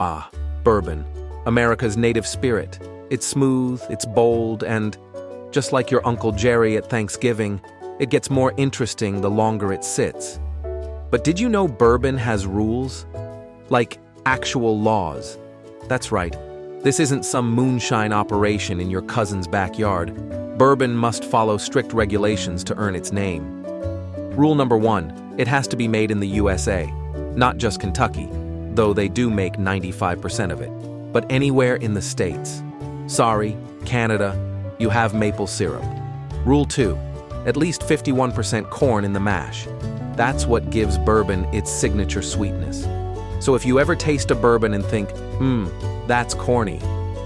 Ah, bourbon, America's native spirit. It's smooth, it's bold, and just like your Uncle Jerry at Thanksgiving, it gets more interesting the longer it sits. But did you know bourbon has rules? Like actual laws. That's right. This isn't some moonshine operation in your cousin's backyard. Bourbon must follow strict regulations to earn its name. Rule number 1, it has to be made in the USA, not just Kentucky, though they do make 95% of it, but anywhere in the States. Sorry, Canada, you have maple syrup. Rule 2, at least 51% corn in the mash. That's what gives bourbon its signature sweetness. So if you ever taste a bourbon and think, that's corny,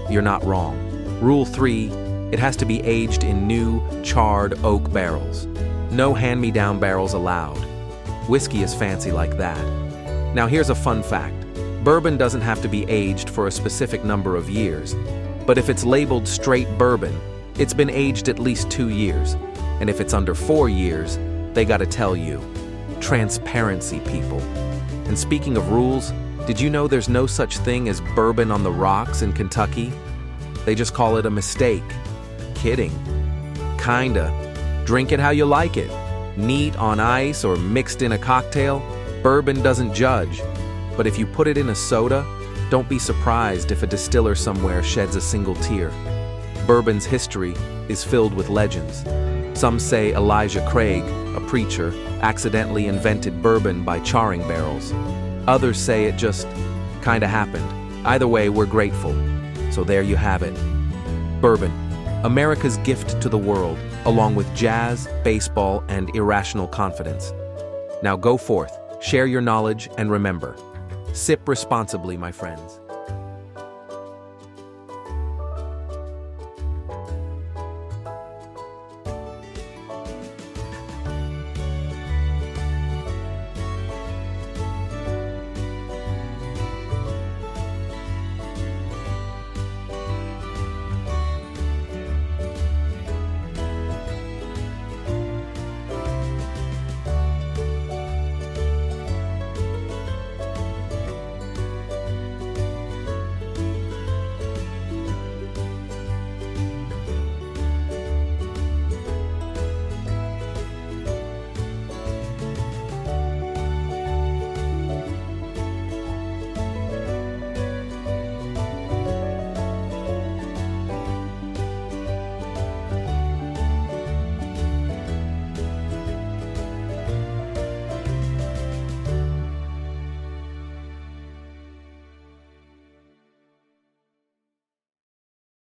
you're not wrong. Rule 3, it has to be aged in new, charred oak barrels. No hand-me-down barrels allowed. Whiskey is fancy like that. Now here's a fun fact. Bourbon doesn't have to be aged for a specific number of years, but if it's labeled straight bourbon, it's been aged at least 2 years. And if it's under 4 years, they gotta tell you. Transparency, people. And speaking of rules, did you know there's no such thing as bourbon on the rocks in Kentucky? They just call it a mistake. Kidding. Kinda. Drink it how you like it. Neat on ice or mixed in a cocktail, bourbon doesn't judge. But if you put it in a soda, don't be surprised if a distiller somewhere sheds a single tear. Bourbon's history is filled with legends. Some say Elijah Craig, a preacher, accidentally invented bourbon by charring barrels. Others say it just kinda happened. Either way, we're grateful. So there you have it. Bourbon, America's gift to the world, along with jazz, baseball, and irrational confidence. Now go forth, share your knowledge, and remember, sip responsibly, my friends.